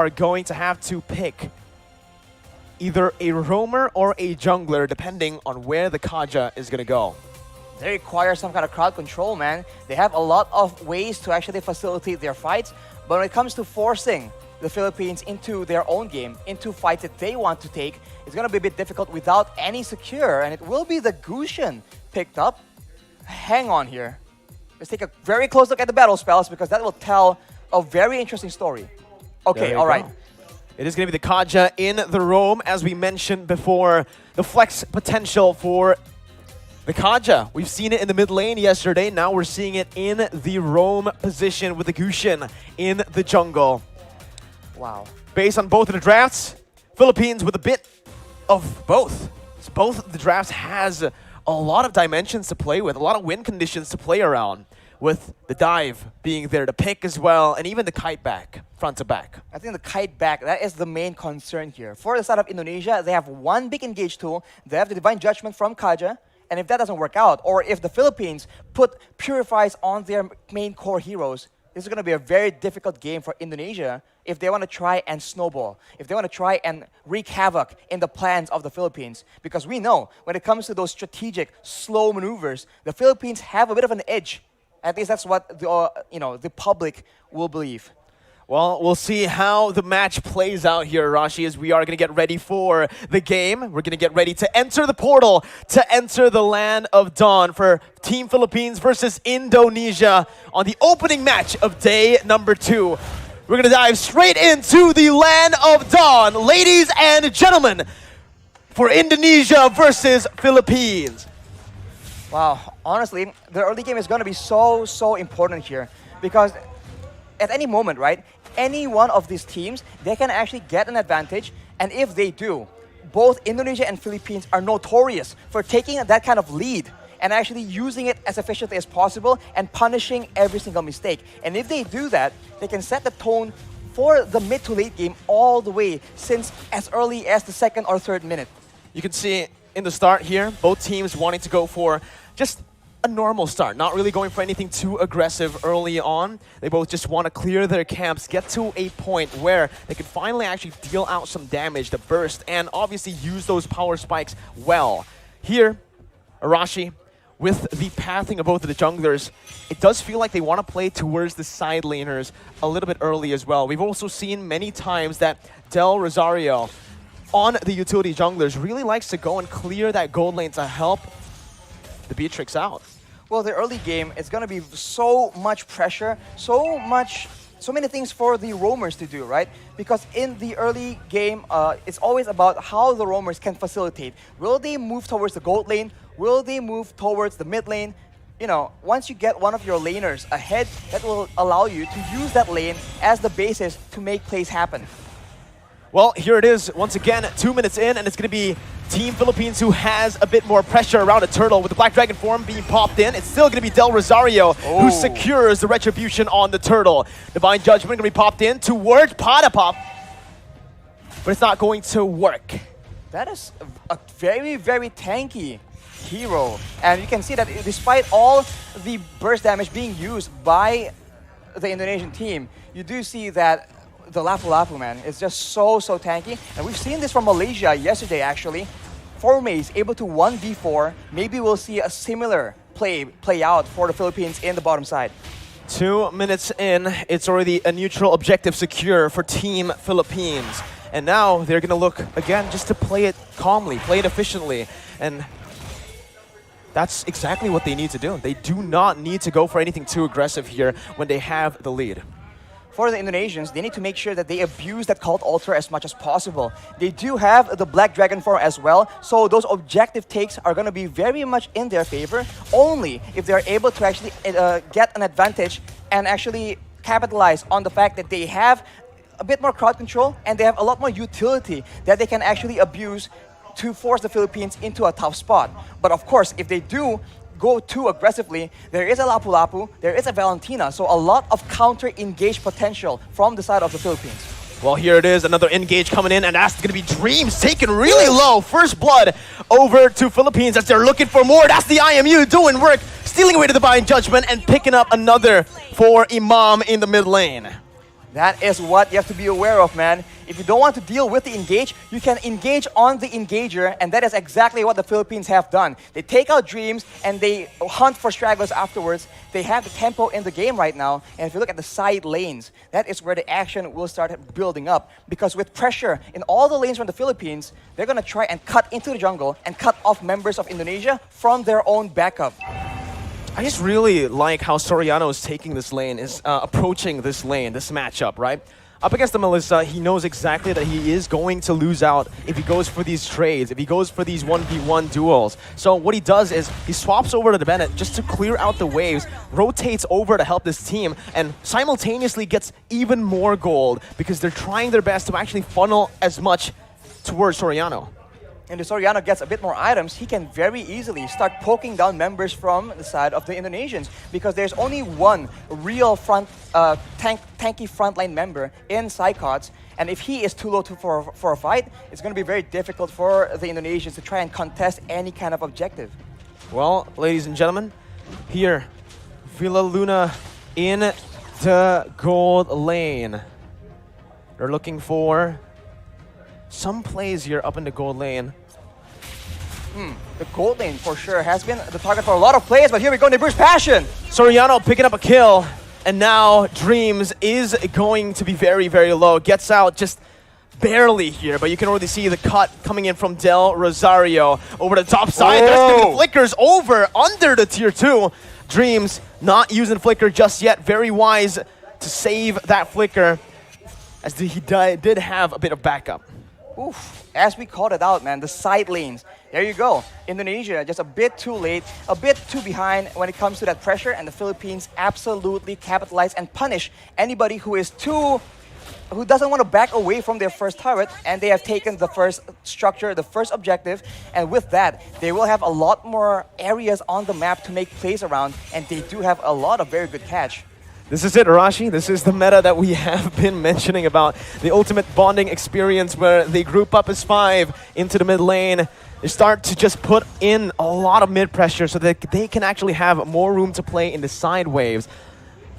are going to have to pick either a roamer or a jungler, depending on where the Kaja is going to go. They require some kind of crowd control, man. They have a lot of ways to actually facilitate their fights, but when it comes to forcing the Philippines into their own game, into fights that they want to take, it's going to be a bit difficult without any secure, and it will be the Gusion picked up. Hang on here. Let's take a very close look at the battle spells because that will tell a very interesting story. Okay, all right. It is going to be the Kaja in the roam, as we mentioned before. The flex potential for the Kaja. We've seen it in the mid lane yesterday. Now we're seeing it in the roam position with the Gusion in the jungle. Wow. Based on both of the drafts, Philippines with a bit of both. So both the drafts has a lot of dimensions to play with, a lot of win conditions to play around, with the dive being there to pick as well, and even the kite back, front to back. I think the kite back, that is the main concern here. For the side of Indonesia, they have one big engage tool. They have the Divine Judgment from Kaja, and if that doesn't work out, or if the Philippines put Purifies on their main core heroes, this is going to be a very difficult game for Indonesia if they want to try and snowball, if they want to try and wreak havoc in the plans of the Philippines. Because we know, when it comes to those strategic, slow maneuvers, the Philippines have a bit of an edge. At least that's what the public will believe. Well, we'll see how the match plays out here, Rashi, as we are going to get ready for the game. We're going to get ready to enter the portal, to enter the land of dawn for Team Philippines versus Indonesia on the opening match of day number 2. We're going to dive straight into the land of dawn, ladies and gentlemen, for Indonesia versus Philippines. Wow, honestly, the early game is going to be so important here because at any moment, right, any one of these teams, they can actually get an advantage, and if they do, both Indonesia and Philippines are notorious for taking that kind of lead and actually using it as efficiently as possible and punishing every single mistake. And if they do that, they can set the tone for the mid to late game all the way since as early as the 2nd or 3rd minute. You can see in the start here, both teams wanting to go for just a normal start, not really going for anything too aggressive early on. They both just want to clear their camps, get to a point where they can finally actually deal out some damage, the burst, and obviously use those power spikes well. Here, Arashi, with the pathing of both of the junglers, it does feel like they want to play towards the side laners a little bit early as well. We've also seen many times that Del Rosario on the utility junglers really likes to go and clear that gold lane to help the Beatrix out. Well, the early game is going to be so much pressure, so many things for the roamers to do, right? Because in the early game, it's always about how the roamers can facilitate. Will they move towards the gold lane? Will they move towards the mid lane? You know, once you get one of your laners ahead, that will allow you to use that lane as the basis to make plays happen. Well, here it is once again, 2 minutes in, and it's going to be Team Philippines who has a bit more pressure around a turtle with the Black Dragon form being popped in. It's still going to be Del Rosario who secures the retribution on the turtle. Divine Judgment going to be popped in towards Potapop, but it's not going to work. That is a very tanky hero, and you can see that despite all the burst damage being used by the Indonesian team, you do see that the Lapu-Lapu, man, is just so tanky. And we've seen this from Malaysia yesterday, actually. Formaze able to 1v4. Maybe we'll see a similar play out for the Philippines in the bottom side. 2 minutes in, it's already a neutral objective secure for Team Philippines. And now they're going to look, again, just to play it calmly, play it efficiently. And that's exactly what they need to do. They do not need to go for anything too aggressive here when they have the lead. For the Indonesians, they need to make sure that they abuse that Cult Ultra as much as possible. They do have the Black Dragon form as well, so those objective takes are going to be very much in their favor, only if they're able to actually get an advantage and actually capitalize on the fact that they have a bit more crowd control and they have a lot more utility that they can actually abuse to force the Philippines into a tough spot. But of course, if they do go too aggressively, there is a Lapu-Lapu, there is a Valentina, so a lot of counter-engage potential from the side of the Philippines. Well, here it is, another engage coming in, and that's going to be Dreams taken really low. First blood over to Philippines as they're looking for more. That's the IMU doing work, stealing away to the Divine Judgment and picking up another for Imam in the mid lane. That is what you have to be aware of, man. If you don't want to deal with the engage, you can engage on the engager, and that is exactly what the Philippines have done. They take out Dreams, and they hunt for stragglers afterwards. They have the tempo in the game right now, and if you look at the side lanes, that is where the action will start building up. Because with pressure in all the lanes from the Philippines, they're going to try and cut into the jungle and cut off members of Indonesia from their own backup. I just really like how Soriano is taking this lane, is approaching this lane, this matchup, right? Up against the Melissa, he knows exactly that he is going to lose out if he goes for these trades, if he goes for these 1v1 duels. So what he does is he swaps over to the Bennett just to clear out the waves, rotates over to help this team, and simultaneously gets even more gold because they're trying their best to actually funnel as much towards Soriano. And if Soriano gets a bit more items, he can very easily start poking down members from the side of the Indonesians because there's only one real tanky frontline member in Psychots, and if he is too low for a fight, it's going to be very difficult for the Indonesians to try and contest any kind of objective. Well, ladies and gentlemen, here, Villa Luna in the gold lane. They're looking for some plays here up in the gold lane. The gold lane for sure has been the target for a lot of players, but here we go, Bruce Passion. Soriano picking up a kill, and now Dreams is going to be very, very low. Gets out just barely here, but you can already see the cut coming in from Del Rosario over the top side. There's going to be flickers over under the tier 2. Dreams not using flicker just yet. Very wise to save that flicker, as he did have a bit of backup. Oof. As we called it out, man, the side lanes. There you go. Indonesia just a bit too late, a bit too behind when it comes to that pressure, and the Philippines absolutely capitalize and punish anybody who doesn't want to back away from their first turret, and they have taken the first structure, the first objective, and with that, they will have a lot more areas on the map to make plays around, and they do have a lot of very good catch. This is it, Arashi. This is the meta that we have been mentioning about. The ultimate bonding experience where they group up as 5 into the mid lane. They start to just put in a lot of mid pressure so that they can actually have more room to play in the side waves.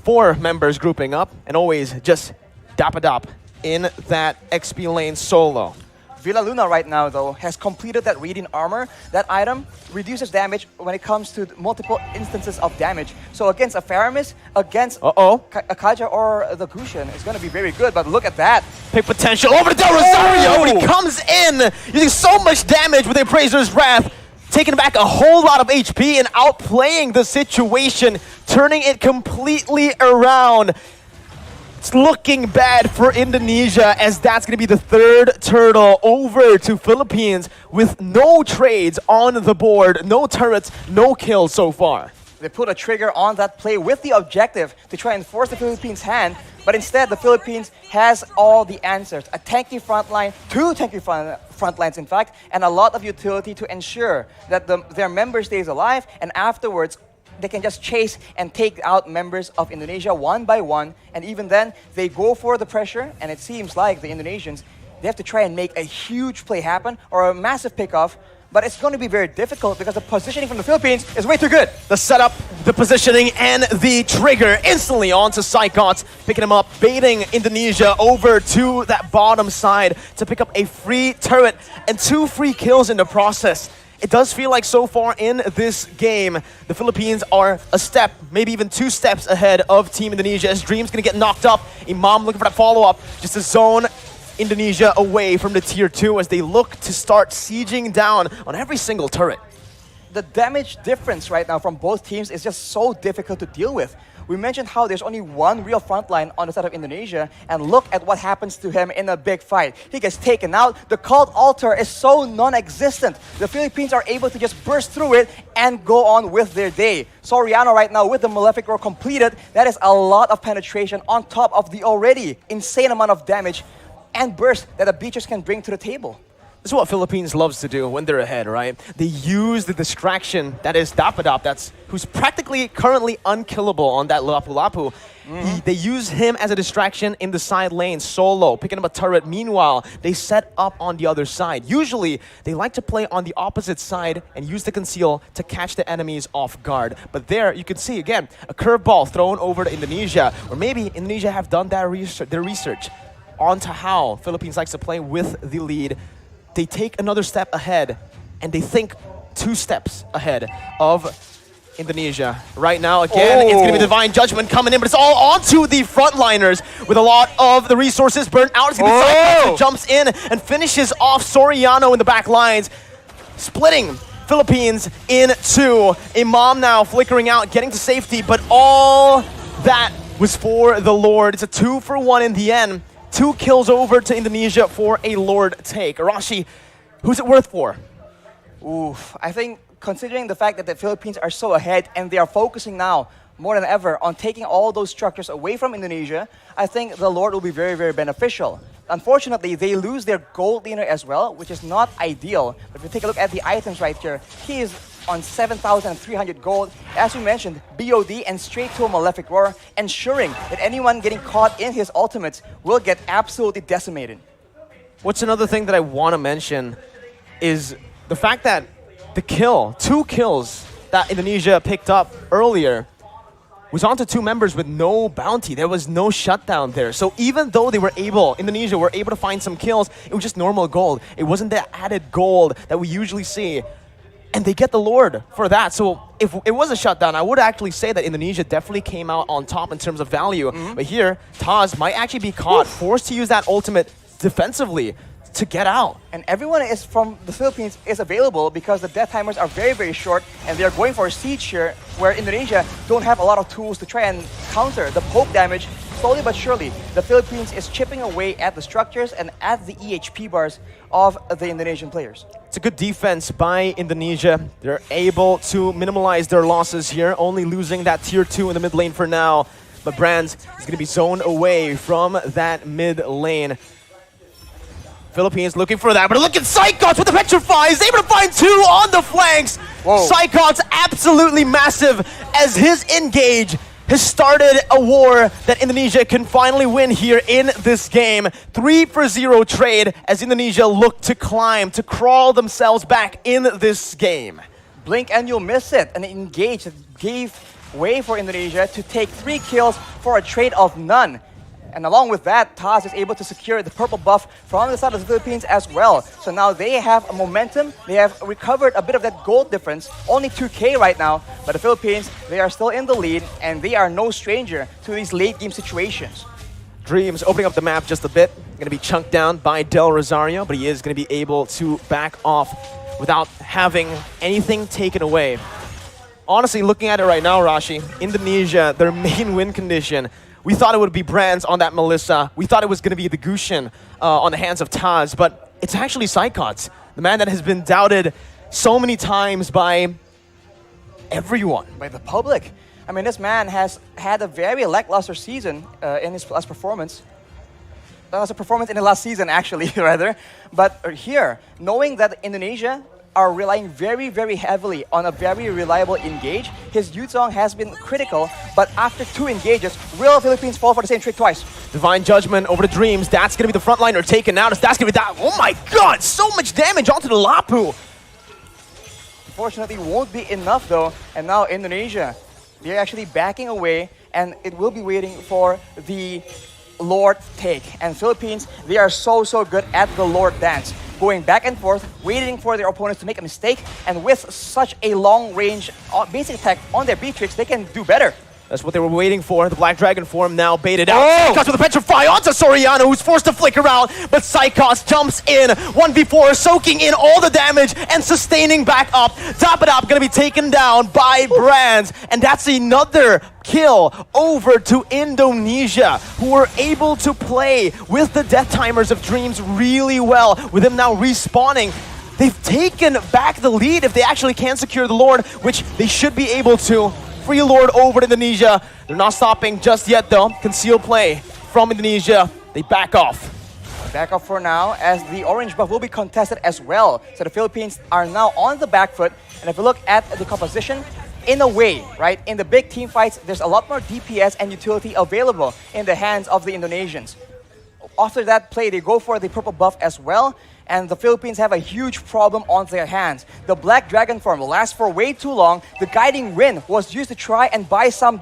4 members grouping up and always just dap-a-dap in that XP lane solo. Villa Luna right now, though, has completed that Radiant Armor. That item reduces damage when it comes to multiple instances of damage. So against a Faramis, against a Kaja or the Gusion, it's going to be very good, but look at that. Big potential over to Del Rosario, and he comes in using so much damage with the Appraiser's Wrath, taking back a whole lot of HP and outplaying the situation, turning it completely around. It's looking bad for Indonesia, as that's going to be the 3rd turtle over to Philippines with no trades on the board, no turrets, no kills so far. They put a trigger on that play with the objective to try and force the Philippines' hand, but instead the Philippines has all the answers. A tanky front line, 2 tanky front lines in fact, and a lot of utility to ensure that their member stays alive, and afterwards they can just chase and take out members of Indonesia one by one, and even then, they go for the pressure, and it seems like the Indonesians, they have to try and make a huge play happen or a massive pickoff, but it's going to be very difficult because the positioning from the Philippines is way too good. The setup, the positioning, and the trigger instantly onto Psychots, picking him up, baiting Indonesia over to that bottom side to pick up a free turret and 2 free kills in the process. It does feel like so far in this game, the Philippines are a step, maybe even 2 steps ahead of Team Indonesia, as Dream's gonna get knocked up. Imam looking for that follow-up, just to zone Indonesia away from the tier 2 as they look to start sieging down on every single turret. The damage difference right now from both teams is just so difficult to deal with. We mentioned how there's only one real frontline on the side of Indonesia, and look at what happens to him in a big fight. He gets taken out. The cult altar is so non-existent. The Philippines are able to just burst through it and go on with their day. Soriano right now with the Malefic Roar completed, that is a lot of penetration on top of the already insane amount of damage and burst that the Beaches can bring to the table. This is what Philippines loves to do when they're ahead, right? They use the distraction that is Dapadap, who's practically currently unkillable on that Lapu-Lapu. They use him as a distraction in the side lane, solo, picking up a turret. Meanwhile, they set up on the other side. Usually, they like to play on the opposite side and use the conceal to catch the enemies off guard. But there, you can see, again, a curveball thrown over to Indonesia. Or maybe Indonesia have done their research onto how Philippines likes to play with the lead. They take another step ahead, and they think 2 steps ahead of Indonesia. Right now, again, it's going to be Divine Judgment coming in, but it's all onto the frontliners with a lot of the resources burnt out. It's going to be Cyclops who jumps in and finishes off Soriano in the back lines, splitting Philippines in 2. Imam now flickering out, getting to safety, but all that was for the Lord. It's a 2-for-1 in the end. 2 kills over to Indonesia for a Lord take. Arashi, who's it worth for? Oof, I think considering the fact that the Philippines are so ahead and they are focusing now more than ever on taking all those structures away from Indonesia, I think the Lord will be very, very beneficial. Unfortunately, they lose their gold leaner as well, which is not ideal. But if you take a look at the items right here, he is on 7,300 gold. As we mentioned, BOD and straight to a Malefic Roar, ensuring that anyone getting caught in his ultimates will get absolutely decimated. What's another thing that I want to mention is the fact that the 2 kills that Indonesia picked up earlier was onto 2 members with no bounty. There was no shutdown there. So even though Indonesia were able to find some kills, it was just normal gold. It wasn't the added gold that we usually see. And they get the Lord for that. So if it was a shutdown, I would actually say that Indonesia definitely came out on top in terms of value. But here, Taz might actually be caught, forced to use that ultimate defensively to get out. And everyone is from the Philippines is available because the death timers are very, very short, and they're going for a siege here where Indonesia don't have a lot of tools to try and counter the poke damage. Slowly but surely, the Philippines is chipping away at the structures and at the EHP bars of the Indonesian players. It's a good defense by Indonesia. They're able to minimize their losses here, only losing that tier 2 in the mid lane for now. But Brands is going to be zoned away from that mid lane. Philippines looking for that, but look at Psychots with the Petrify. He's able to find 2 on the flanks. Psychots absolutely massive as his engage has started a war that Indonesia can finally win here in this game. 3-for-0 trade as Indonesia look to climb, to crawl themselves back in this game. Blink and you'll miss it. An engage that gave way for Indonesia to take 3 kills for a trade of none. And along with that, Taz is able to secure the purple buff from the side of the Philippines as well. So now they have a momentum. They have recovered a bit of that gold difference. Only 2K right now. But the Philippines, they are still in the lead. And they are no stranger to these late game situations. Dreams opening up the map just a bit. Going to be chunked down by Del Rosario. But he is going to be able to back off without having anything taken away. Honestly, looking at it right now, Rashi, Indonesia, their main win condition, we thought it would be Brands on that Melissa. We thought it was going to be the Gushin on the hands of Taz, but it's actually Psychots, the man that has been doubted so many times by everyone. By the public. I mean, this man has had a very lackluster season in his last performance. That was a performance in the last season, actually, rather. But here, knowing that Indonesia are relying very, very heavily on a very reliable engage. His Yuzong has been critical, but after 2 engages, will Philippines fall for the same trick twice? Divine Judgment over the Dreams. That's going to be the frontliner taken out. That's going to be that. Oh my god, so much damage onto the Lapu. Fortunately, won't be enough though. And now Indonesia, they're actually backing away, and it will be waiting for the Lord take. And Philippines, they are so good at the Lord dance. Going back and forth, waiting for their opponents to make a mistake, and with such a long-range basic attack on their Beatrix, they can do better. That's what they were waiting for. The Black Dragon form now baited out. Psychots with a Petrify onto Soriano, who's forced to flicker out, but Psychots jumps in. 1v4, soaking in all the damage and sustaining back up. Dapadap gonna be taken down by Brands, and that's another kill over to Indonesia, who were able to play with the death timers of Dreams really well, with him now respawning. They've taken back the lead if they actually can secure the Lord, which they should be able to. Free Lord over to Indonesia. They're not stopping just yet though. Conceal play from Indonesia. They back off. Back up for now, as the orange buff will be contested as well. So the Philippines are now on the back foot. And if you look at the composition, in a way, right, in the big team fights, there's a lot more DPS and utility available in the hands of the Indonesians. After that play, they go for the purple buff as well. And the Philippines have a huge problem on their hands. The Black Dragon form lasts for way too long. The Guiding Wind was used to try and make some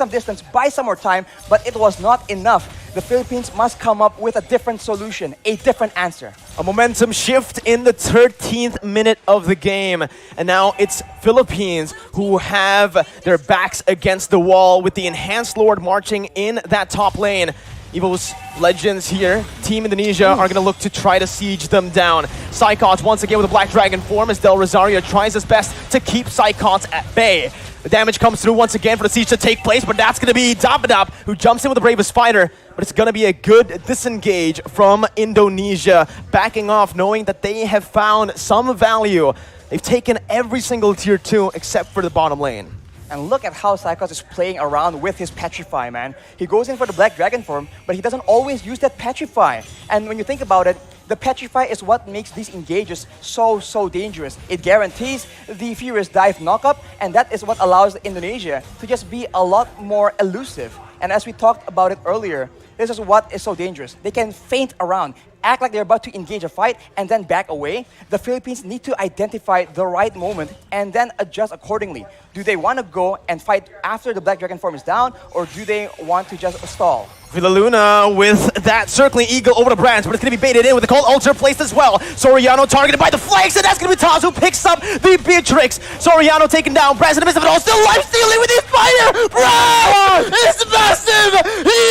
distance, buy some more time, but it was not enough. The Philippines must come up with a different solution, a different answer. A momentum shift in the 13th minute of the game. And now it's Philippines who have their backs against the wall with the Enhanced Lord marching in that top lane. EVOS legends here, Team Indonesia, are going to look to try to siege them down. Psychots once again with a Black Dragon form as Del Rosario tries his best to keep Psychots at bay. The damage comes through once again for the siege to take place, but that's going to be Dabadab who jumps in with the bravest fighter. But it's going to be a good disengage from Indonesia, backing off knowing that they have found some value. They've taken every single tier 2 except for the bottom lane. And look at how Psychos is playing around with his Petrify, man. He goes in for the Black Dragon form, but he doesn't always use that Petrify. And when you think about it, the Petrify is what makes these engages so dangerous. It guarantees the Furious Dive knockup, and that is what allows Indonesia to just be a lot more elusive. And as we talked about it earlier, this is what is so dangerous. They can feint around, act like they're about to engage a fight, and then back away. The Philippines need to identify the right moment and then adjust accordingly. Do they want to go and fight after the Black Dragon form is down, or do they want to just stall? Villaluna with that circling eagle over the branch, but it's going to be baited in with the cold ulcer placed as well. Soriano targeted by the flanks, and that's going to be Taz who picks up the Beatrix. Soriano taken down, Braz in the midst of it all, still life stealing with his fire! Braz is massive! He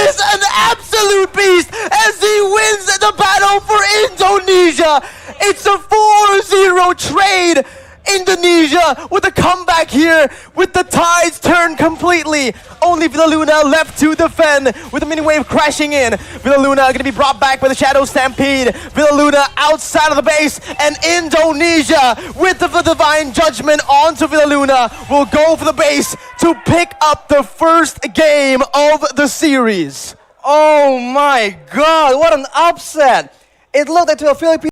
is an absolute beast as he wins the battle for Indonesia! It's a 4-0 trade! Indonesia with a comeback here with the tides turned completely. Only Villaluna left to defend with the mini wave crashing in. Villaluna going to be brought back by the Shadow Stampede. Villaluna outside of the base, and Indonesia with the Divine Judgment onto Villaluna will go for the base to pick up the first game of the series. Oh my god, what an upset! It looked like to the Philippines